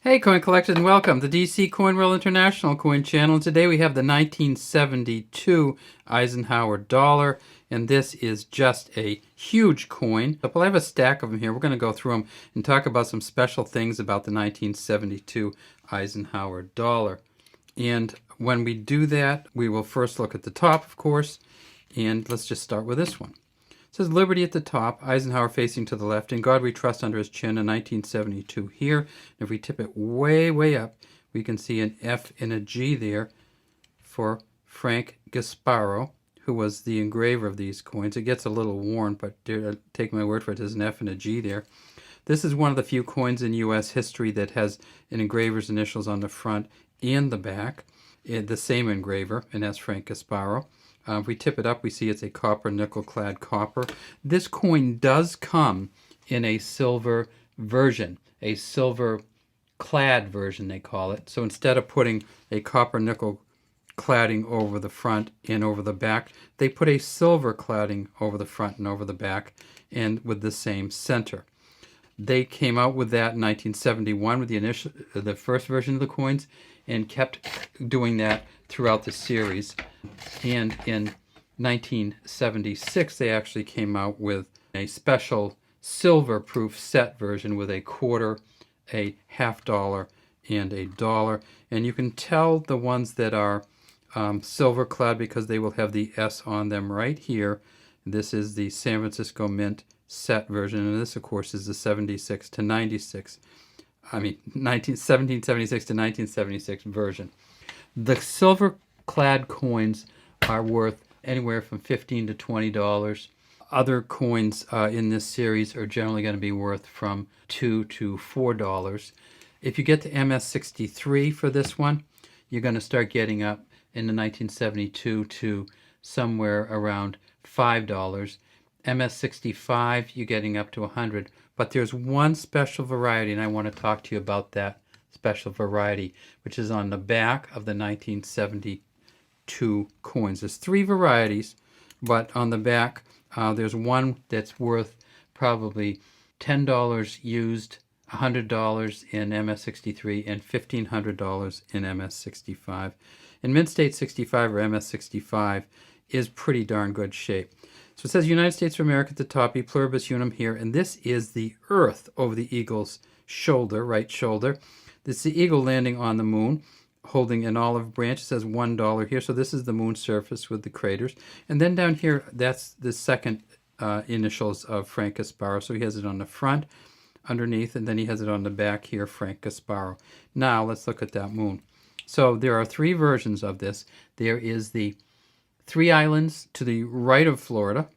Hey coin collectors, and welcome to DC Coin World International Coin Channel. Today we have the 1972 Eisenhower Dollar, and this is just a huge coin. But I have a stack of them here. We're going to go through them and talk about some special things about the 1972 Eisenhower Dollar. And when we do that, we will first look at the top, of course, and let's just start with this one. It says Liberty at the top, Eisenhower facing to the left, In God We Trust under his chin, in 1972 here. And if we tip it way, way up, we can see an F and a G there for Frank Gasparo, who was the engraver of these coins. It gets a little worn, but take my word for it, there's an F and a G there. This is one of the few coins in U.S. history that has an engraver's initials on the front and the back, the same engraver, and that's Frank Gasparo. If we tip it up, we see it's a copper, nickel-clad copper. This coin does come in a silver version, a silver-clad version, they call it. So instead of putting a copper nickel cladding over the front and over the back, they put a silver cladding over the front and over the back, and with the same center. They came out with that in 1971 with the first version of the coins, and kept doing that throughout the series. And in 1976, they actually came out with a special silver-proof set version with a quarter, a half dollar, and a dollar. And you can tell the ones that are silver-clad because they will have the S on them right here. This is the San Francisco Mint set version, and this, of course, is the 76 to 96. 1776 to 1976 version. The silver-clad coins are worth anywhere from $15 to $20. Other coins in this series are generally going to be worth from $2 to $4. If you get to MS63 for this one, you're going to start getting up in the 1972 to somewhere around $5. MS65, you're getting up to 100. But there's one special variety, and I want to talk to you about that special variety, which is on the back of the 1972 coins. There's three varieties, but on the back, there's one that's worth probably $10 used, $100 in MS63, and $1,500 in MS65. And Mint State 65 or MS65 is pretty darn good shape. So it says United States of America at the top, E pluribus unum here, and this is the Earth over the eagle's shoulder, right shoulder. This is the eagle landing on the moon, holding an olive branch. It says $1 here, so this is the moon surface with the craters. And then down here, that's the second initials of Frank Gasparo. So he has it on the front, underneath, and then he has it on the back here, Frank Gasparo. Now let's look at that moon. So there are three versions of this. There is the three islands to the right of Florida,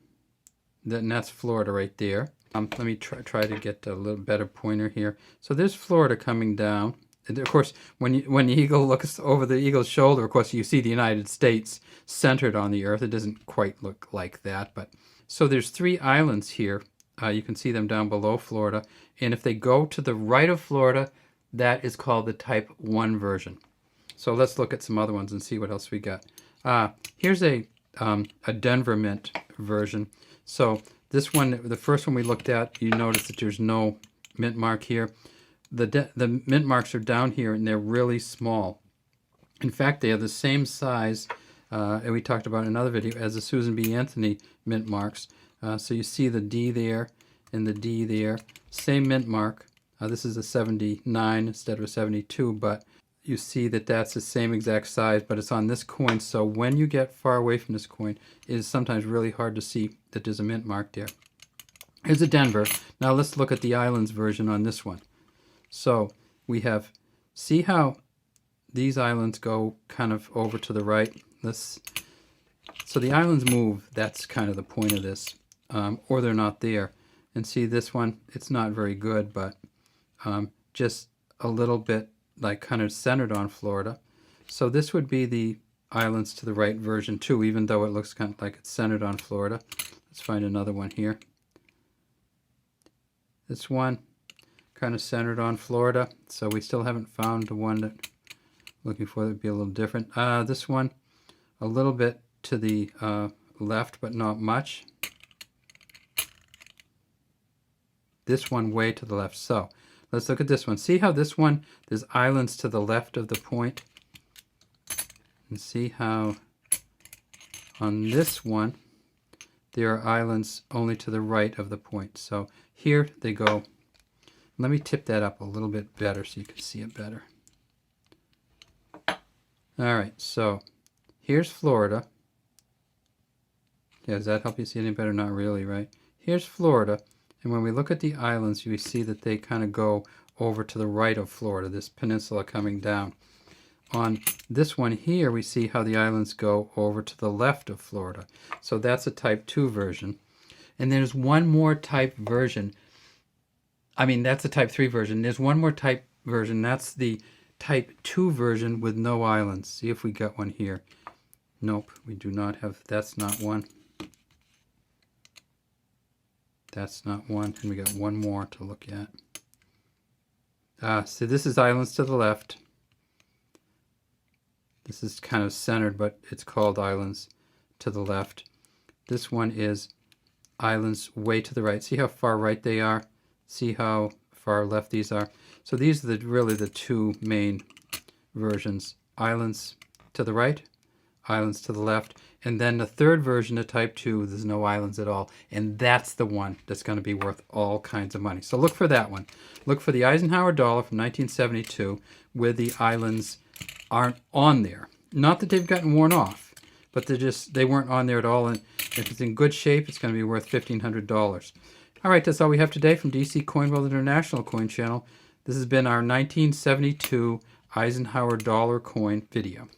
and that's Florida right there. Let me try to get a little better pointer here. So there's Florida coming down. And of course, when the eagle looks over the eagle's shoulder, of course, you see the United States centered on the Earth. It doesn't quite look like that, but so there's three islands here. You can see them down below Florida. And if they go to the right of Florida, that is called the Type 1 version. So let's look at some other ones and see what else we got. Here's a Denver Mint version. So this one, the first one we looked at, you notice that there's no mint mark here. The mint marks are down here, and they're really small. In fact, they are the same size, and we talked about in another video, as the Susan B. Anthony mint marks. So you see the D there and the D there. Same mint mark. This is a 79 instead of a 72, but you see that that's the same exact size, but it's on this coin. So when you get far away from this coin, it is sometimes really hard to see that there's a mint mark there. Here's a Denver. Now let's look at the islands version on this one. So we have, see how these islands go kind of over to the right? So the islands move, that's kind of the point of this, or they're not there. And see this one, it's not very good, but just a little bit like kind of centered on Florida. So this would be the islands to the right version too, even though it looks kind of like it's centered on Florida. Let's find another one here. This one kind of centered on Florida, so we still haven't found the one that I'm looking for that would be a little different. This one a little bit to the left, but not much. This one way to the left. So Let's look at this one. See how this one, there's islands to the left of the point? And see how on this one, there are islands only to the right of the point. So here they go. Let me tip that up a little bit better so you can see it better. All right, so here's Florida. Yeah, does that help you see any better? Not really, right? Here's Florida, and when we look at the islands, we see that they kind of go over to the right of Florida, this peninsula coming down. On this one here, we see how the islands go over to the left of Florida. So that's a type 2 version. And there's one more type version. I mean, that's a type 3 version. There's one more type version. That's the type 2 version with no islands. See if we got one here. Nope, we do not have. That's not one. That's not one. And we got one more to look at. So this is islands to the left. This is kind of centered, but it's called islands to the left. This one is islands way to the right. See how far right they are? See how far left these are? So these are really the two main versions. Islands to the right, islands to the left. And then the third version of type 2, there's no islands at all. And that's the one that's going to be worth all kinds of money. So look for that one. Look for the Eisenhower dollar from 1972 where the islands aren't on there. Not that they've gotten worn off, but they weren't on there at all. And if it's in good shape, it's going to be worth $1,500. All right, that's all we have today from DC Coin World International Coin Channel. This has been our 1972 Eisenhower dollar coin video.